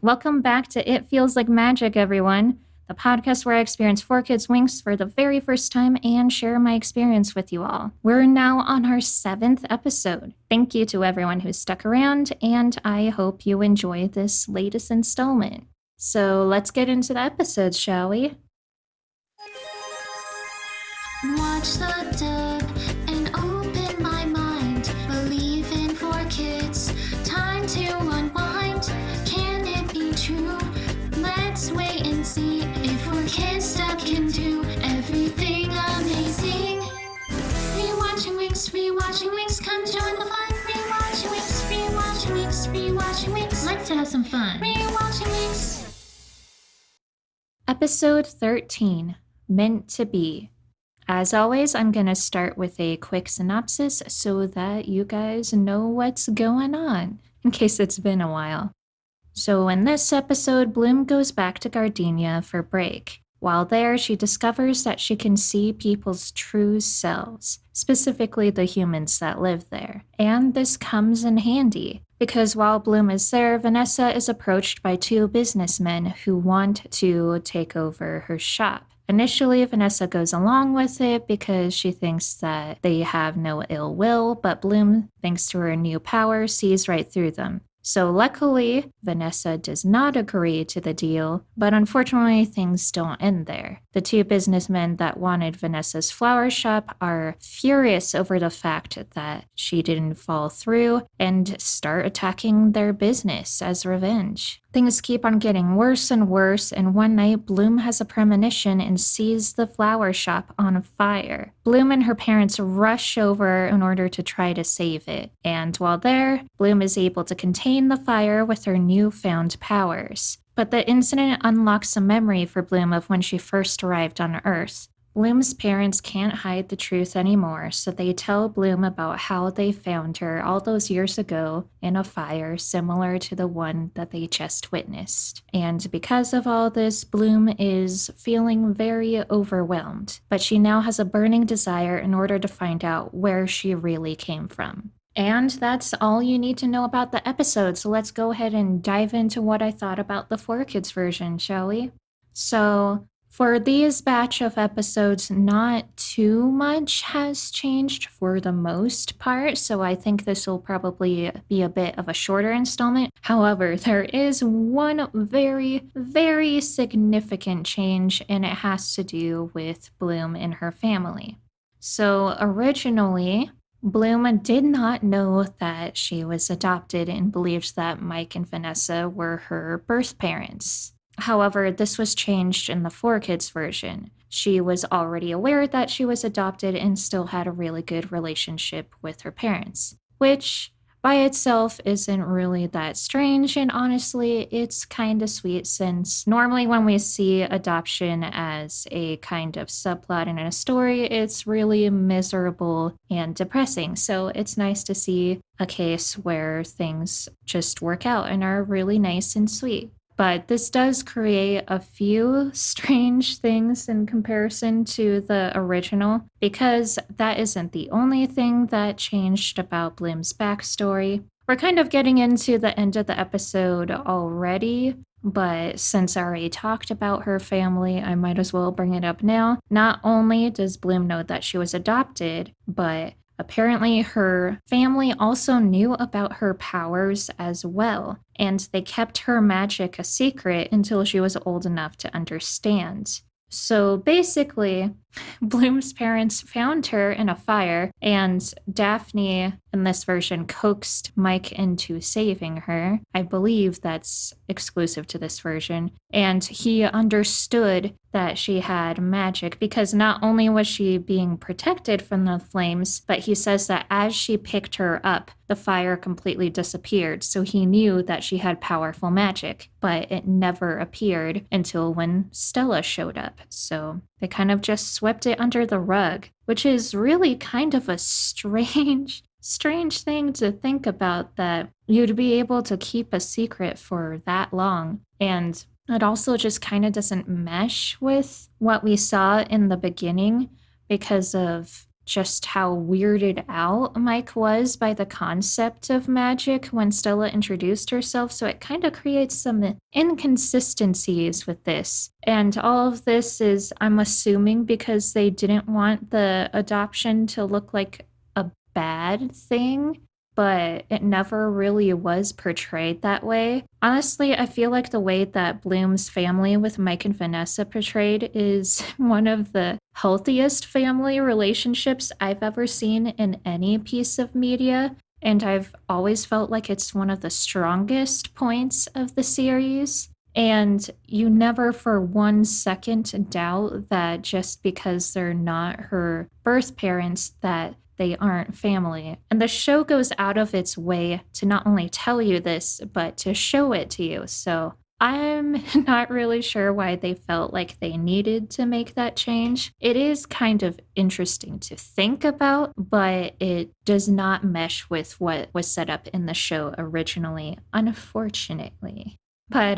Welcome back to It Feels Like Magic, everyone, the podcast where I experience 4Kids Winx for the very first time and share my experience with you all. We're now on our 7th episode. Thank you to everyone who stuck around, and I hope you enjoy this latest installment. So let's get into the episodes, shall we? Watch the dub and open my mind. Believe in 4Kids. Time to unwind. Can it be true? Let's wait and see if 4Kids dub can do everything amazing. Rewatching Winx, come join the fun. Rewatching Winx. Let's have some fun. Rewatching Winx. Episode 13, Meant to Be. As always, I'm going to start with a quick synopsis so that you guys know what's going on, in case it's been a while. So in this episode, Bloom goes back to Gardenia for break. While there, she discovers that she can see people's true selves, specifically the humans that live there. And this comes in handy, because while Bloom is there, Vanessa is approached by 2 businessmen who want to take over her shop. Initially, Vanessa goes along with it because she thinks that they have no ill will, but Bloom, thanks to her new power, sees right through them. So luckily, Vanessa does not agree to the deal, but unfortunately things don't end there. The 2 businessmen that wanted Vanessa's flower shop are furious over the fact that she didn't fall through and start attacking their business as revenge. Things keep on getting worse and worse, and one night Bloom has a premonition and sees the flower shop on fire. Bloom and her parents rush over in order to try to save it, and while there, Bloom is able to contain the fire with her newfound powers. But the incident unlocks a memory for Bloom of when she first arrived on Earth. Bloom's parents can't hide the truth anymore, so they tell Bloom about how they found her all those years ago in a fire similar to the one that they just witnessed. And because of all this, Bloom is feeling very overwhelmed, but she now has a burning desire in order to find out where she really came from. And that's all you need to know about the episode, so let's go ahead and dive into what I thought about the 4Kids version, shall we? So, for these batch of episodes, not too much has changed for the most part, so I think this will probably be a bit of a shorter installment. However, there is one very, very significant change, and it has to do with Bloom and her family. So originally, Bloom did not know that she was adopted and believed that Mike and Vanessa were her birth parents. However, this was changed in the 4Kids version. She was already aware that she was adopted and still had a really good relationship with her parents, which by itself isn't really that strange, and honestly, it's kind of sweet since normally when we see adoption as a kind of subplot in a story, it's really miserable and depressing. So it's nice to see a case where things just work out and are really nice and sweet. But this does create a few strange things in comparison to the original, because that isn't the only thing that changed about Bloom's backstory. We're kind of getting into the end of the episode already, but since I already talked about her family, I might as well bring it up now. Not only does Bloom know that she was adopted, but apparently her family also knew about her powers as well, and they kept her magic a secret until she was old enough to understand. So basically, Bloom's parents found her in a fire, and Daphne, in this version, coaxed Mike into saving her. I believe that's exclusive to this version. And he understood that she had magic because not only was she being protected from the flames, but he says that as she picked her up, the fire completely disappeared. So he knew that she had powerful magic, but it never appeared until when Stella showed up. So they kind of just swept it under the rug, which is really kind of a strange thing to think about, that you'd be able to keep a secret for that long. And it also just kind of doesn't mesh with what we saw in the beginning because of just how weirded out Mike was by the concept of magic when Stella introduced herself. So it kind of creates some inconsistencies with this. And all of this is, I'm assuming, because they didn't want the adoption to look like a bad thing, but it never really was portrayed that way. Honestly, I feel like the way that Bloom's family with Mike and Vanessa portrayed is one of the healthiest family relationships I've ever seen in any piece of media. And I've always felt like it's one of the strongest points of the series. And you never for 1 second doubt that just because they're not her birth parents, that they aren't family. And the show goes out of its way to not only tell you this, but to show it to you. So I'm not really sure why they felt like they needed to make that change. It is kind of interesting to think about, but it does not mesh with what was set up in the show originally, unfortunately. But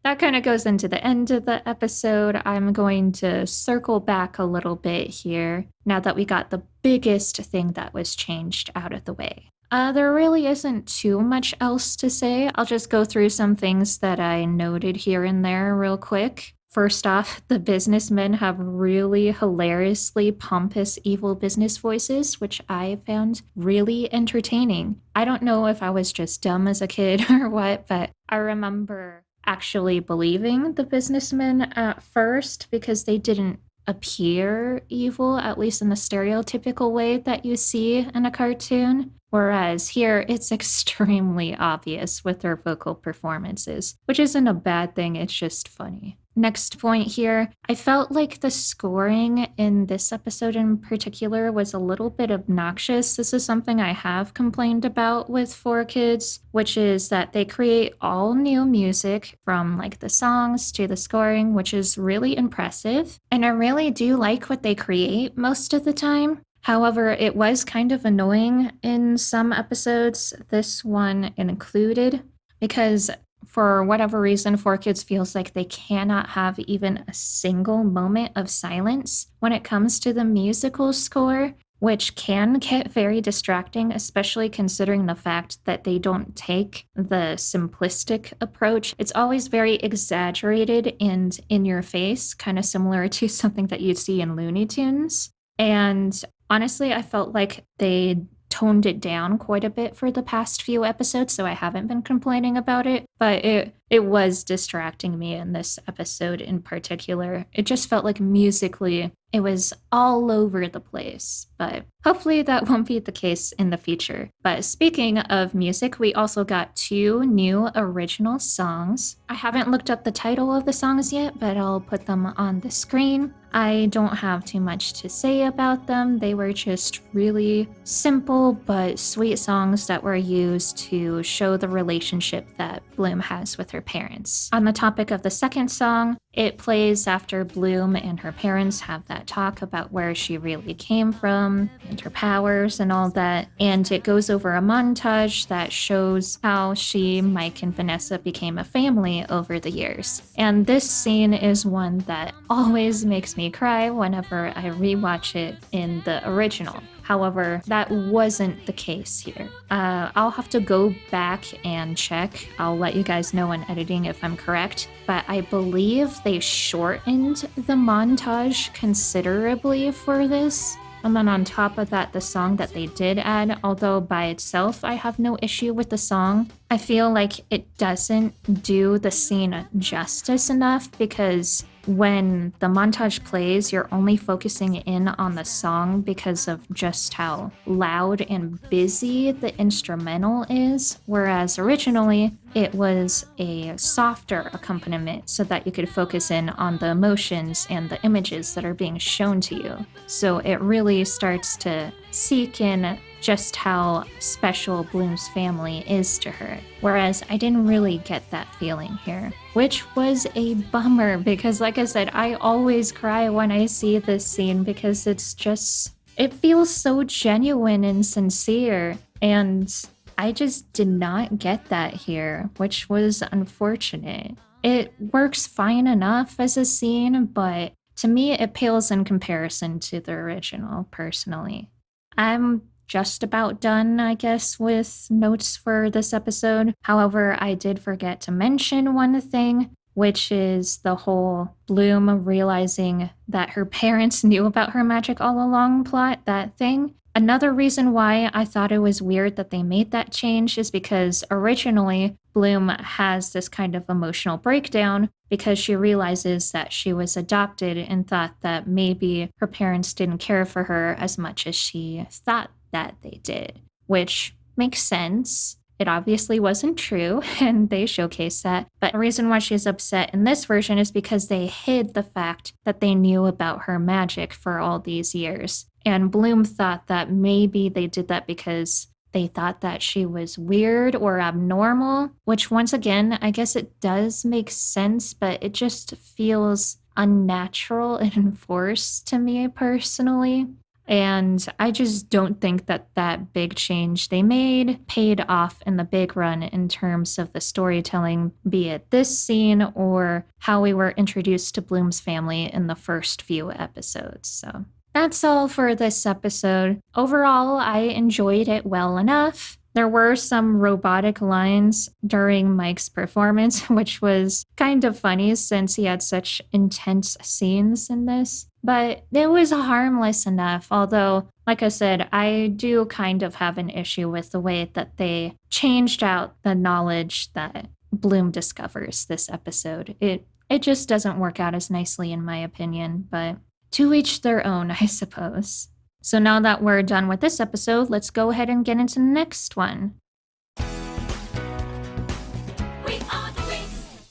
that kind of goes into the end of the episode. I'm going to circle back a little bit here now that we got the biggest thing that was changed out of the way. There really isn't too much else to say. I'll just go through some things that I noted here and there real quick. First off, the businessmen have really hilariously pompous, evil business voices, which I found really entertaining. I don't know if I was just dumb as a kid or what, but I remember actually believing the businessmen at first because they didn't appear evil, at least in the stereotypical way that you see in a cartoon. Whereas here, it's extremely obvious with their vocal performances, which isn't a bad thing, it's just funny. Next point here, I felt like the scoring in this episode in particular was a little bit obnoxious. This is something I have complained about with 4Kids, which is that they create all new music from like the songs to the scoring, which is really impressive. And I really do like what they create most of the time. However, it was kind of annoying in some episodes, this one included, because for whatever reason, 4Kids feels like they cannot have even a single moment of silence when it comes to the musical score, which can get very distracting, especially considering the fact that they don't take the simplistic approach. It's always very exaggerated and in your face, kind of similar to something that you'd see in Looney Tunes. And honestly, I felt like they toned it down quite a bit for the past few episodes, so I haven't been complaining about it, but it was distracting me in this episode in particular. It just felt like musically it was all over the place, but hopefully that won't be the case in the future. But speaking of music, we also got 2 new original songs. I haven't looked up the title of the songs yet, but I'll put them on the screen. I don't have too much to say about them. They were just really simple but sweet songs that were used to show the relationship that Bloom has with her parents. On the topic of the second song, it plays after Bloom and her parents have that talk about where she really came from and her powers and all that. And it goes over a montage that shows how she, Mike, and Vanessa became a family over the years. And this scene is one that always makes me cry whenever I rewatch it in the original. However, that wasn't the case here. I'll have to go back and check. I'll let you guys know in editing if I'm correct. But I believe they shortened the montage considerably for this. And then on top of that, the song that they did add, although by itself I have no issue with the song, I feel like it doesn't do the scene justice enough because when the montage plays, you're only focusing in on the song because of just how loud and busy the instrumental is, whereas originally it was a softer accompaniment so that you could focus in on the emotions and the images that are being shown to you. So it really starts to seek in just how special Bloom's family is to her. Whereas I didn't really get that feeling here, which was a bummer because, like I said, I always cry when I see this scene because it feels so genuine and sincere. And I just did not get that here, which was unfortunate. It works fine enough as a scene, but to me, it pales in comparison to the original, personally. I'm just about done, I guess, with notes for this episode. However, I did forget to mention one thing, which is the whole Bloom realizing that her parents knew about her magic all along plot, that thing. Another reason why I thought it was weird that they made that change is because originally Bloom has this kind of emotional breakdown because she realizes that she was adopted and thought that maybe her parents didn't care for her as much as she thought that they did, which makes sense. It obviously wasn't true, and they showcase that. But the reason why she's upset in this version is because they hid the fact that they knew about her magic for all these years. And Bloom thought that maybe they did that because they thought that she was weird or abnormal, which once again, I guess it does make sense, but it just feels unnatural and forced to me personally. And I just don't think that that big change they made paid off in the big run in terms of the storytelling, be it this scene or how we were introduced to Bloom's family in the first few episodes. So that's all for this episode. Overall, I enjoyed it well enough. There were some robotic lines during Mike's performance, which was kind of funny since he had such intense scenes in this. But it was harmless enough, although, like I said, I do kind of have an issue with the way that they changed out the knowledge that Bloom discovers this episode. It just doesn't work out as nicely in my opinion, but to each their own, I suppose. So now that we're done with this episode, let's go ahead and get into the next one. We are the Winx.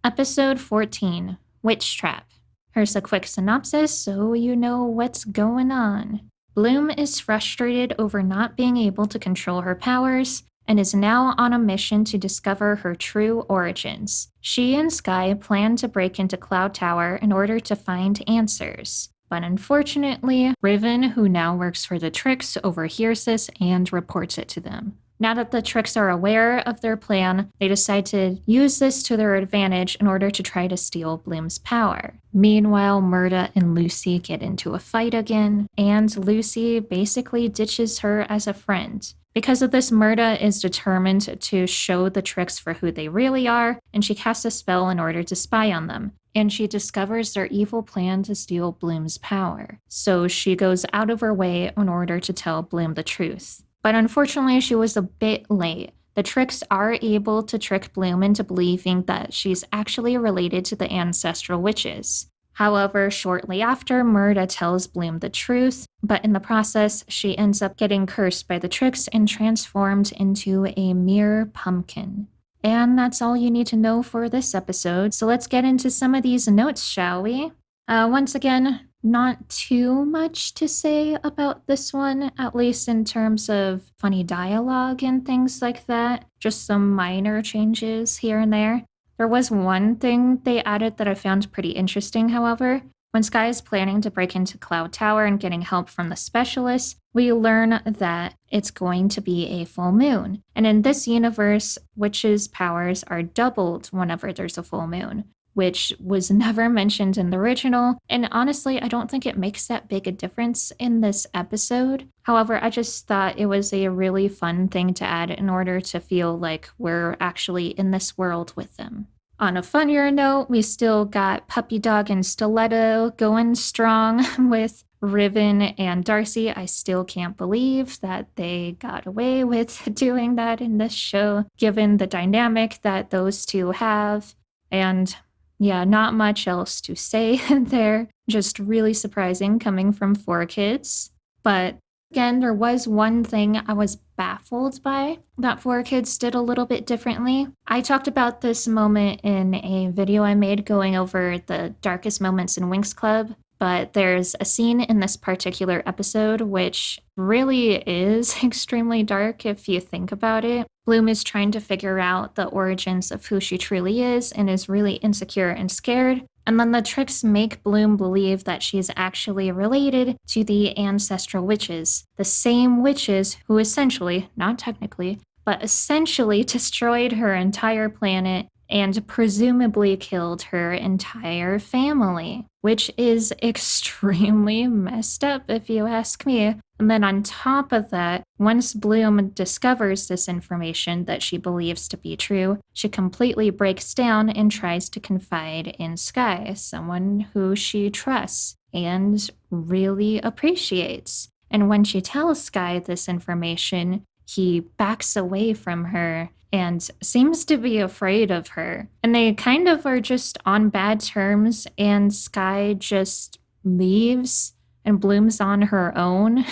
Episode 14, Witch Trap. Here's a quick synopsis so you know what's going on. Bloom is frustrated over not being able to control her powers and is now on a mission to discover her true origins. She and Sky plan to break into Cloud Tower in order to find answers. But unfortunately, Riven, who now works for the Tricks, overhears this and reports it to them. Now that the Tricks are aware of their plan, they decide to use this to their advantage in order to try to steal Bloom's power. Meanwhile, Murda and Lucy get into a fight again, and Lucy basically ditches her as a friend. Because of this, Murda is determined to show the Tricks for who they really are, and she casts a spell in order to spy on them. And she discovers their evil plan to steal Bloom's power. So she goes out of her way in order to tell Bloom the truth. But unfortunately, she was a bit late. The Tricks are able to trick Bloom into believing that she's actually related to the ancestral witches. However, shortly after, Murda tells Bloom the truth, but in the process, she ends up getting cursed by the Tricks and transformed into a mere pumpkin. And that's all you need to know for this episode, so let's get into some of these notes, shall we? Once again, not too much to say about this one, at least in terms of funny dialogue and things like that. Just some minor changes here and there. There was one thing they added that I found pretty interesting, however. When Sky is planning to break into Cloud Tower and getting help from the specialists, we learn that it's going to be a full moon. And in this universe, witches' powers are doubled whenever there's a full moon, which was never mentioned in the original. And honestly, I don't think it makes that big a difference in this episode. However, I just thought it was a really fun thing to add in order to feel like we're actually in this world with them. On a funnier note, we still got Puppy Dog and Stiletto going strong with Riven and Darcy. I still can't believe that they got away with doing that in this show, given the dynamic that those two have. And yeah, not much else to say there. Just really surprising coming from 4Kids. But again, there was one thing I was baffled by that 4Kids did a little bit differently. I talked about this moment in a video I made going over the darkest moments in Winx Club, but there's a scene in this particular episode which really is extremely dark if you think about it. Bloom is trying to figure out the origins of who she truly is and is really insecure and scared. And then the Tricks make Bloom believe that she's actually related to the ancestral witches, the same witches who essentially, not technically, but essentially destroyed her entire planet and presumably killed her entire family, which is extremely messed up, if you ask me. And then on top of that, once Bloom discovers this information that she believes to be true, she completely breaks down and tries to confide in Sky, someone who she trusts and really appreciates. And when she tells Sky this information, he backs away from her and seems to be afraid of her. And they kind of are just on bad terms, and Sky just leaves and Bloom's on her own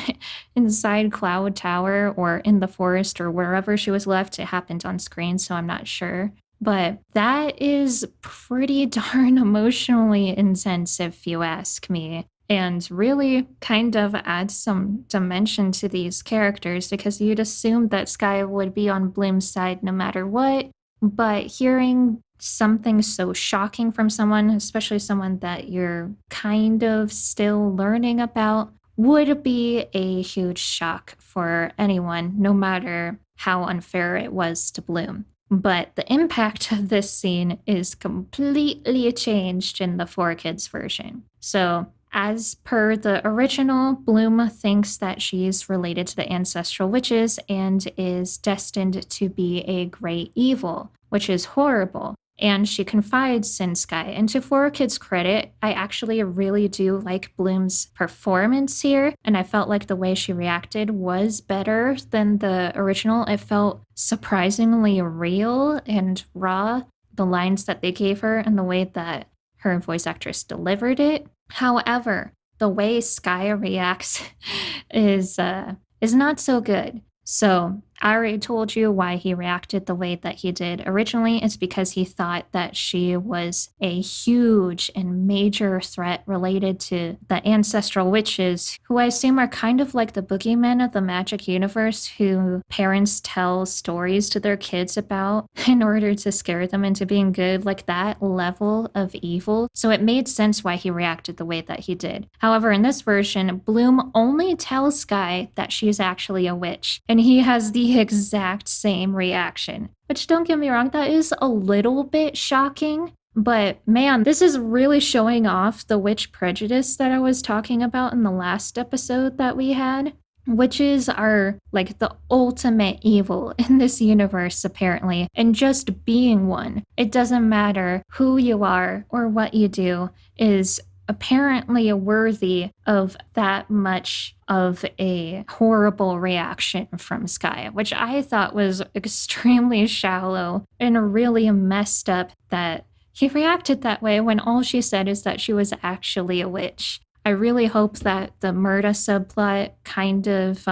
inside Cloud Tower or in the forest or wherever she was left. It happened on screen, so I'm not sure. But that is pretty darn emotionally intense, if you ask me, and really kind of adds some dimension to these characters because you'd assume that Sky would be on Bloom's side no matter what. But hearing something so shocking from someone, especially someone that you're kind of still learning about, would be a huge shock for anyone, no matter how unfair it was to Bloom. But the impact of this scene is completely changed in the 4Kids version. So, as per the original, Bloom thinks that she's related to the ancestral witches and is destined to be a great evil, which is horrible. And she confides in Sky. And to 4Kids' credit, I actually really do like Bloom's performance here. And I felt like the way she reacted was better than the original. It felt surprisingly real and raw, the lines that they gave her and the way that her voice actress delivered it. However, the way Sky reacts is not so good. So I already told you why he reacted the way that he did originally. It's because he thought that she was a huge and major threat related to the ancestral witches, who I assume are kind of like the boogeymen of the magic universe who parents tell stories to their kids about in order to scare them into being good, like that level of evil. So it made sense why he reacted the way that he did. However, in this version, Bloom only tells Sky that she's actually a witch, and he has the exact same reaction. Which, don't get me wrong, that is a little bit shocking. But man, this is really showing off the witch prejudice that I was talking about in the last episode that we had. Witches are like the ultimate evil in this universe, apparently, and just being one, it doesn't matter who you are or what you do, is apparently worthy of that much of a horrible reaction from Sky, which I thought was extremely shallow and really messed up that he reacted that way when all she said is that she was actually a witch. I really hope that the Murda subplot kind of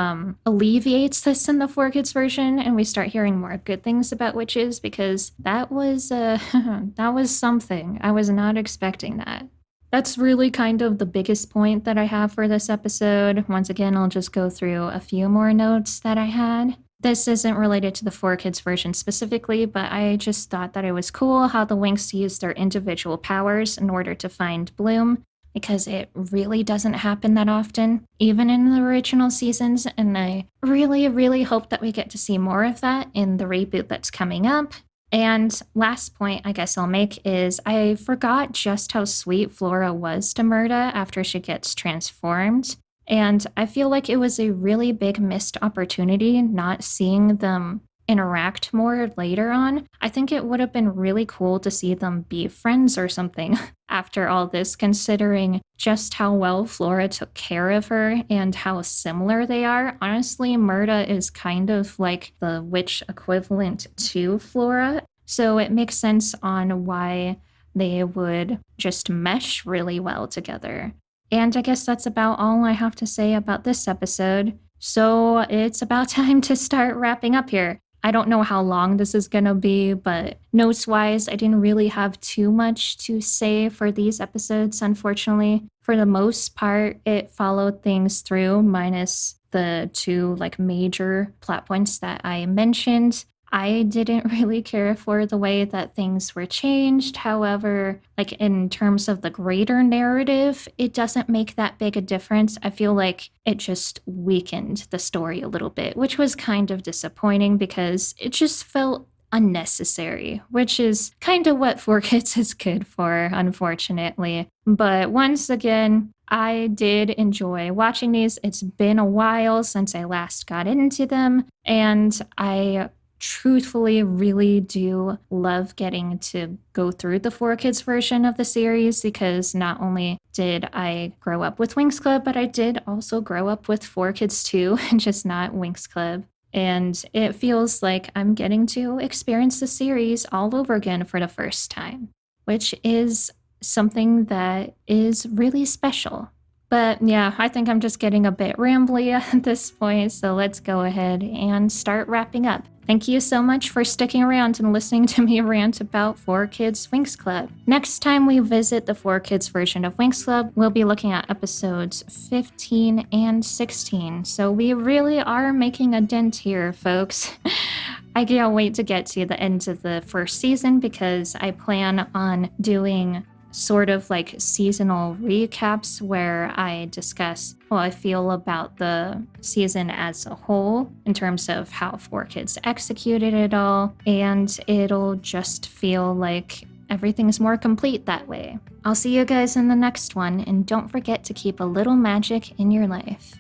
alleviates this in the 4Kids version and we start hearing more good things about witches, because that was that was something. I was not expecting that. That's really kind of the biggest point that I have for this episode. Once again, I'll just go through a few more notes that I had. This isn't related to the 4Kids version specifically, but I just thought that it was cool how the Winx used their individual powers in order to find Bloom, because it really doesn't happen that often, even in the original seasons, and I really, really hope that we get to see more of that in the reboot that's coming up. And last point I guess I'll make is I forgot just how sweet Flora was to Murda after she gets transformed. And I feel like it was a really big missed opportunity not seeing them interact more later on. I think it would have been really cool to see them be friends or something after all this, considering just how well Flora took care of her and how similar they are. Honestly, Murda is kind of like the witch equivalent to Flora, so it makes sense on why they would just mesh really well together. And I guess that's about all I have to say about this episode. So it's about time to start wrapping up here. I don't know how long this is going to be, but notes-wise, I didn't really have too much to say for these episodes, unfortunately. For the most part, it followed things through, minus the two major plot points that I mentioned. I didn't really care for the way that things were changed. However, in terms of the greater narrative, it doesn't make that big a difference. I feel like it just weakened the story a little bit, which was kind of disappointing because it just felt unnecessary, which is kind of what 4 Kids is good for, unfortunately. But once again, I did enjoy watching these. It's been a while since I last got into them, and I truthfully really do love getting to go through the 4 Kids version of the series because not only did I grow up with Winx Club, but I did also grow up with 4 Kids too, just not Winx Club. And it feels like I'm getting to experience the series all over again for the first time, which is something that is really special. But yeah, I think I'm just getting a bit rambly at this point, so let's go ahead and start wrapping up. Thank you so much for sticking around and listening to me rant about 4 Kids Winx Club. Next time we visit the 4 Kids version of Winx Club, we'll be looking at episodes 15 and 16. So we really are making a dent here, folks. I can't wait to get to the end of the first season because I plan on doing sort of like seasonal recaps where I discuss how I feel about the season as a whole in terms of how 4 Kids executed it all, and it'll just feel like everything's more complete that way. I'll see you guys in the next one, and don't forget to keep a little magic in your life.